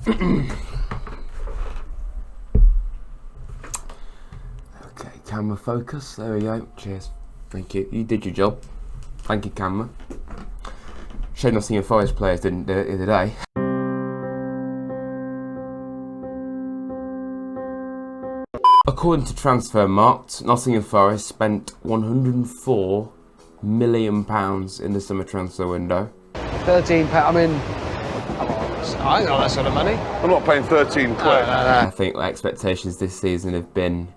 Okay, camera focus. There we go. Cheers. Thank you. You did your job. Thank you, camera. Shame Nottingham Forest players didn't do it the other day. According to Transfermarkt, Nottingham Forest spent £104 million in the summer transfer window. £13, I mean, I ain't got that sort of money. I'm not paying 13 quid. I think expectations this season have been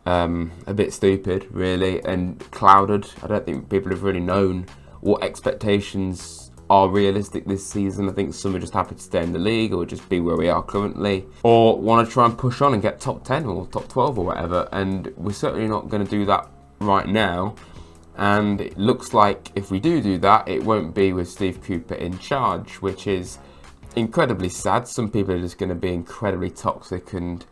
a bit stupid, really, and clouded. I don't think people have really known what expectations are realistic this season. I think some are just happy to stay in the league or just be where we are currently, or want to try and push on and get top 10 or top 12 or whatever, and we're certainly not going to do that right now. And it looks like if we do that, it won't be with Steve Cooper in charge, which is incredibly sad. Some people are just going to be incredibly toxic and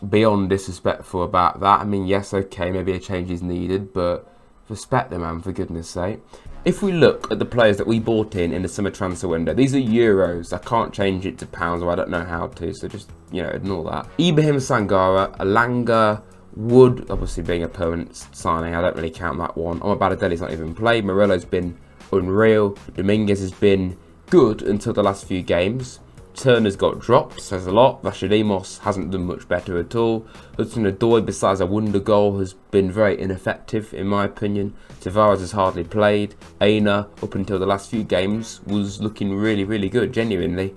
beyond disrespectful about that. I mean, yes, okay, maybe a change is needed, but respect the man, for goodness sake. If we look at the players that we bought in the summer transfer window, these are euros. I can't change it to pounds, or I don't know how to, so just, ignore that. Ibrahim Sangara, Alanga, Wood, obviously being a permanent signing, I don't really count that one. Omar-Baradeli's not even played. Morello's been unreal. Dominguez has been good until the last few games. Turner's got dropped, says a lot. Rashidimos hasn't done much better at all. Hudson-Odoi, besides a wonder goal, has been very ineffective in my opinion. Tavares has hardly played. Aina, up until the last few games, was looking really, really good, genuinely.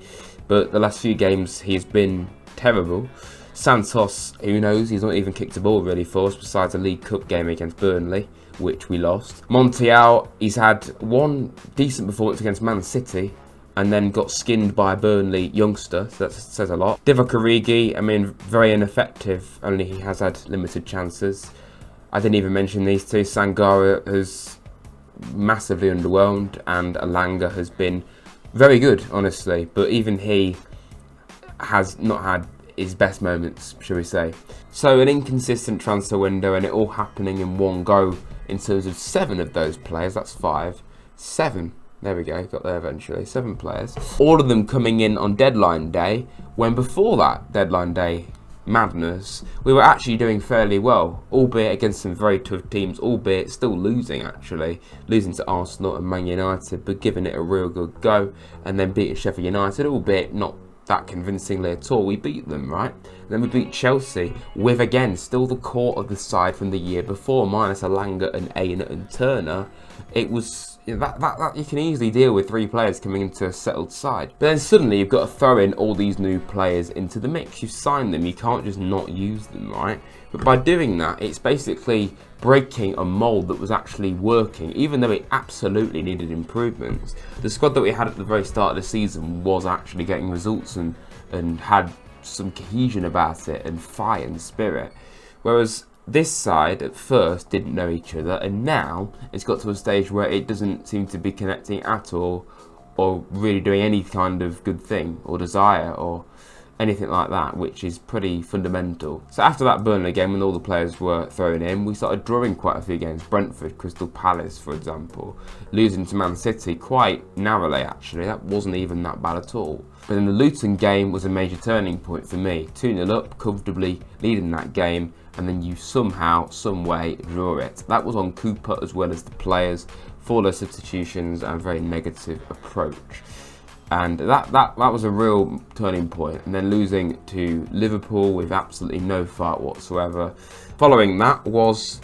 But the last few games, he's been terrible. Santos, who knows, he's not even kicked a ball really for us, besides a League Cup game against Burnley, which we lost. Montiel, he's had one decent performance against Man City, and then got skinned by a Burnley youngster, so that says a lot. Divock Origi, I mean, very ineffective, only he has had limited chances. I didn't even mention these two. Sangara has massively underwhelmed, and Alanga has been very good, honestly, but even he has not had his best moments, shall we say. So an inconsistent transfer window, and it all happening in one go in terms of 7 of those players. That's 5. 7. There we go, got there eventually. 7 players. All of them coming in on deadline day, when before that deadline day madness, we were actually doing fairly well, albeit against some very tough teams, albeit still losing actually. Losing to Arsenal and Man United, but giving it a real good go, and then beating Sheffield United, albeit not that convincingly at all. We beat them, right? And then we beat Chelsea with, again, still the core of the side from the year before, minus Alanga and Aina and Turner. It was that you can easily deal with 3 players coming into a settled side. But then suddenly you've got to throw in all these new players into the mix. You've signed them, you can't just not use them, right? But by doing that, it's basically breaking a mould that was actually working, even though it absolutely needed improvements. The squad that we had at the very start of the season was actually getting results and had some cohesion about it and fight and spirit. Whereas this side at first didn't know each other, and now it's got to a stage where it doesn't seem to be connecting at all, or really doing any kind of good thing or desire or anything like that, which is pretty fundamental. So after that Burnley game, when all the players were thrown in, we started drawing quite a few games. Brentford, Crystal Palace, for example. Losing to Man City quite narrowly, actually. That wasn't even that bad at all. But then the Luton game was a major turning point for me. 2-0 up, comfortably leading that game, and then you somehow, some way, draw it. That was on Cooper as well as the players, for their substitutions and very negative approach. And that was a real turning point. And then losing to Liverpool with absolutely no fight whatsoever. Following that was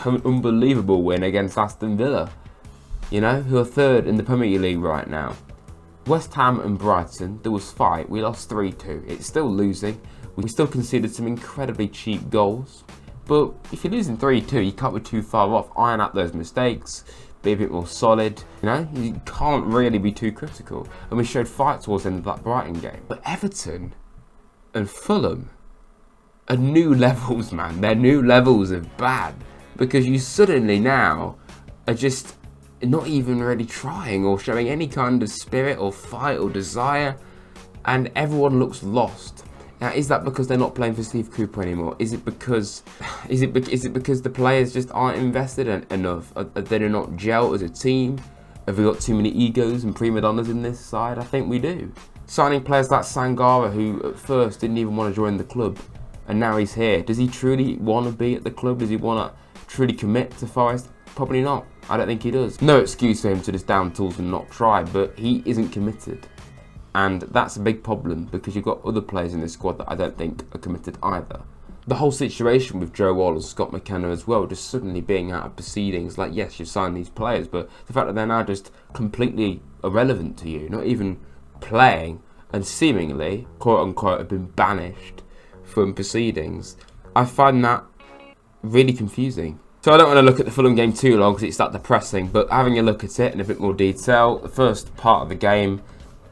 an unbelievable win against Aston Villa, who are 3rd in the Premier League right now. West Ham and Brighton, there was fight. We lost 3-2. It's still losing. We still conceded some incredibly cheap goals. But if you're losing 3-2, you can't be too far off. Iron out those mistakes. Be a bit more solid, you can't really be too critical. And we showed fight towards the end of that Brighton game. But Everton and Fulham are new levels, man. They're new levels of bad, because you suddenly now are just not even really trying or showing any kind of spirit or fight or desire, and everyone looks lost. Now, is that because they're not playing for Steve Cooper anymore? Is it because the players just aren't invested enough? Are they not gel as a team? Have we got too many egos and prima donnas in this side? I think we do. Signing players like Sangara, who at first didn't even want to join the club, and now he's here. Does he truly want to be at the club? Does he want to truly commit to Forest? Probably not. I don't think he does. No excuse for him to just down tools and not try, but he isn't committed. And that's a big problem because you've got other players in this squad that I don't think are committed either. The whole situation with Joe Wall and Scott McKenna as well, just suddenly being out of proceedings, like yes, you've signed these players, but the fact that they're now just completely irrelevant to you, not even playing, and seemingly, quote unquote, have been banished from proceedings, I find that really confusing. So I don't want to look at the Fulham game too long because it's that depressing, but having a look at it in a bit more detail, the first part of the game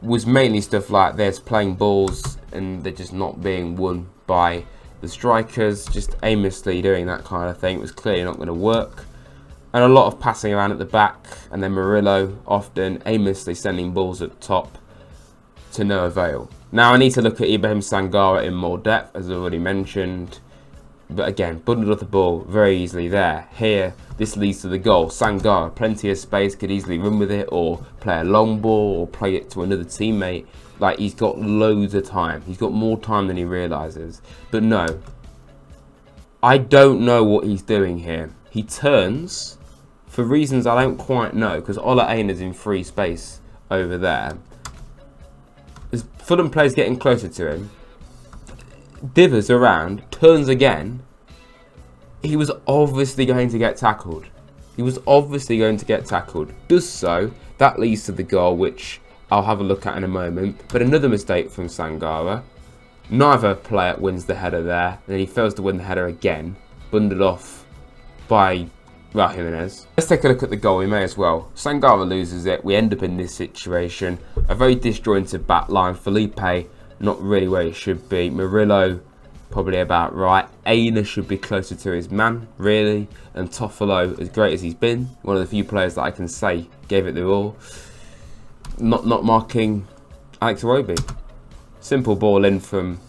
was mainly stuff like this, playing balls and they're just not being won by the strikers, just aimlessly doing that kind of thing. It was clearly not going to work. And a lot of passing around at the back, and then Murillo often aimlessly sending balls at the top to no avail. Now I need to look at Ibrahim Sangara in more depth, as I already mentioned. But again, bundled up the ball very easily there. Here, this leads to the goal. Sangara, plenty of space, could easily run with it or play a long ball or play it to another teammate. Like, he's got loads of time. He's got more time than he realises. But no, I don't know what he's doing here. He turns, for reasons I don't quite know, because Ola Aina's in free space over there. As Fulham players getting closer to him, dithers around, turns again. He was obviously going to get tackled. Does so. That leads to the goal, which I'll have a look at in a moment. But another mistake from Sangara. Neither player wins the header there. And then he fails to win the header again. Bundled off by Raul Jimenez. Let's take a look at the goal. We may as well. Sangara loses it. We end up in this situation. A very disjointed back line. Felipe not really where he should be. Murillo probably about right. Aina should be closer to his man, really. And Toffolo, as great as he's been, one of the few players that I can say gave it their all. Not marking Alex Iwobi. Simple ball in from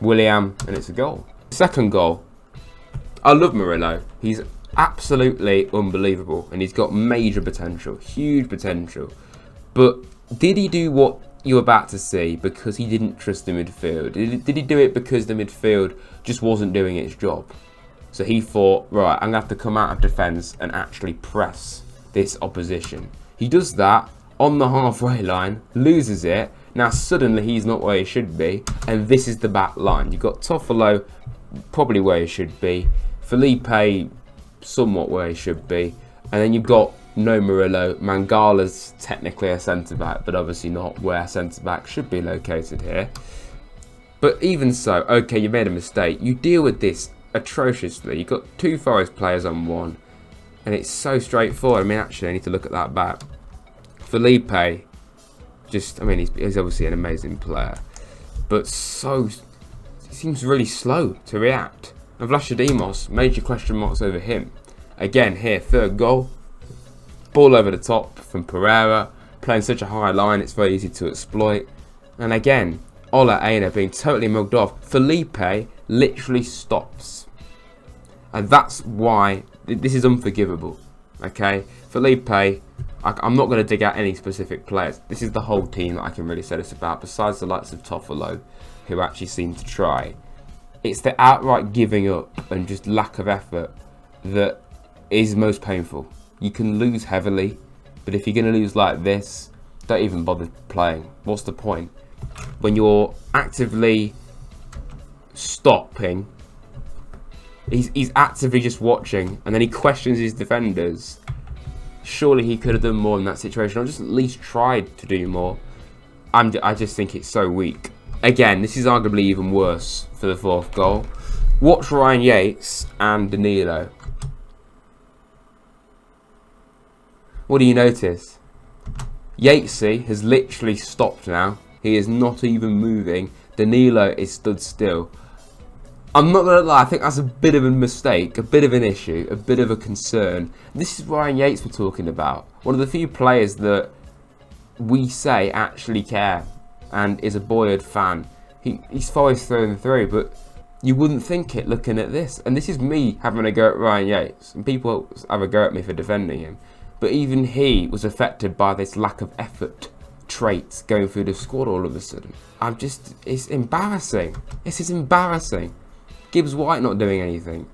William, and it's a goal. Second goal. I love Murillo. He's absolutely unbelievable, and he's got major potential, huge potential. But did he do what you're about to see because he didn't trust the midfield? Did he do it because the midfield just wasn't doing its job? So he thought, right, I'm going to have to come out of defence and actually press this opposition. He does that on the halfway line, loses it. Now suddenly he's not where he should be, and this is the back line. You've got Toffolo probably where he should be, Felipe somewhat where he should be, and then you've got no Murillo. Mangala's technically a centre-back, but obviously not where centre-back should be located here. But even so, okay, you made a mistake. You deal with this atrociously. You've got two Forest players on one, and it's so straightforward. I mean, actually, I need to look at that back. Felipe, just, I mean, he's obviously an amazing player, but he seems really slow to react. And Vlachodimos, major question marks over him. Again, here, third goal. Ball over the top from Pereira, playing such a high line, it's very easy to exploit. And again, Ola Aina being totally mugged off. Felipe literally stops. And that's why this is unforgivable. Okay, Felipe, I'm not going to dig out any specific players. This is the whole team that I can really say this about, besides the likes of Toffolo, who actually seem to try. It's the outright giving up and just lack of effort that is most painful. You can lose heavily, but if you're going to lose like this, don't even bother playing. What's the point? When you're actively stopping, he's actively just watching, and then he questions his defenders. Surely he could have done more in that situation, or just at least tried to do more. I just think it's so weak. Again, this is arguably even worse for the fourth goal. Watch Ryan Yates and Danilo. What do you notice? Yatesy has literally stopped now. He is not even moving. Danilo is stood still. I'm not going to lie, I think that's a bit of a mistake, a bit of an issue, a bit of a concern. This is Ryan Yates we're talking about. One of the few players that we say actually care and is a buoyed fan. He's Forest through and through, but you wouldn't think it looking at this. And this is me having a go at Ryan Yates, and people have a go at me for defending him. But even he was affected by this lack of effort, traits going through the squad all of a sudden. It's embarrassing. This is embarrassing. Gibbs White not doing anything.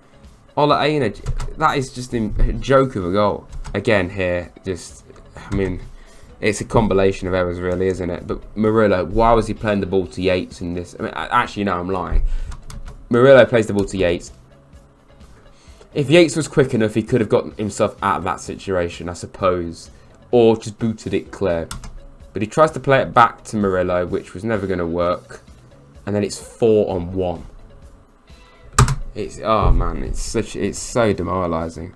Ola Aina, that is just a joke of a goal. Again here, I mean, it's a combination of errors really, isn't it? But Murillo, why was he playing the ball to Yates in this? I mean, actually, no, I'm lying. Murillo plays the ball to Yates. If Yates was quick enough, he could have gotten himself out of that situation, I suppose. Or just booted it clear. But he tries to play it back to Murillo, which was never going to work. And then it's 4-on-1. Oh man, it's so demoralising.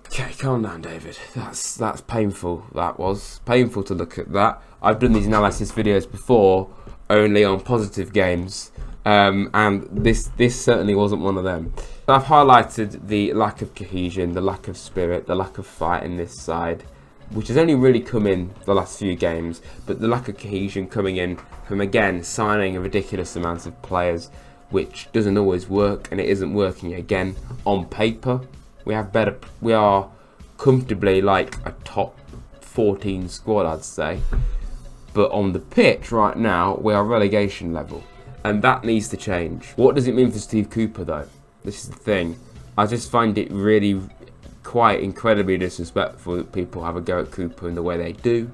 Okay, calm down, David. That's painful. That was painful to look at that. I've done these analysis videos before, only on positive games, and this certainly wasn't one of them. I've highlighted the lack of cohesion, the lack of spirit, the lack of fight in this side, which has only really come in the last few games. But the lack of cohesion coming in from, again, signing a ridiculous amount of players, which doesn't always work, and it isn't working again on paper. We are comfortably like a top 14 squad, I'd say. But on the pitch right now, we are relegation level. And that needs to change. What does it mean for Steve Cooper, though? This is the thing. I just find it really quite incredibly disrespectful that people have a go at Cooper in the way they do.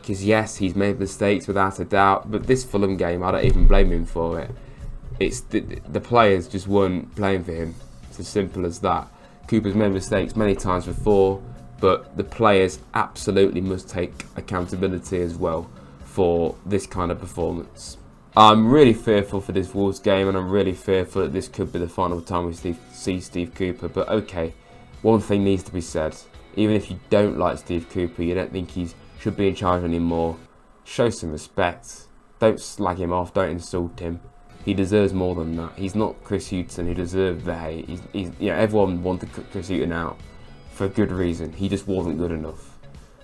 Because yes, he's made mistakes without a doubt. But this Fulham game, I don't even blame him for it. It's the players just weren't playing for him. It's as simple as that. Cooper's made mistakes many times before, but the players absolutely must take accountability as well for this kind of performance. I'm really fearful for this Wolves game, and I'm really fearful that this could be the final time we see Steve Cooper. But okay, one thing needs to be said. Even if you don't like Steve Cooper, you don't think he should be in charge anymore, show some respect. Don't slag him off, don't insult him. He deserves more than that. He's not Chris Hughton, who deserved the hate. Everyone wanted Chris Hughton out for a good reason. He just wasn't good enough.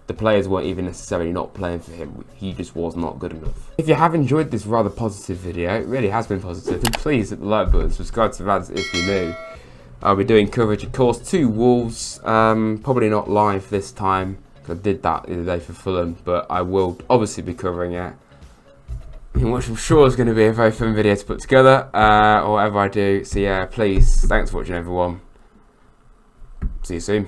The players weren't even necessarily not playing for him. He just was not good enough. If you have enjoyed this rather positive video, it really has been positive, then please hit the like button, subscribe to Rads if you're new. I'll be doing coverage, of course, to Wolves. Probably not live this time, because I did that the other day for Fulham, but I will obviously be covering it. Which I'm sure is going to be a very fun video to put together, or whatever I do. So yeah, please, thanks for watching everyone. See you soon.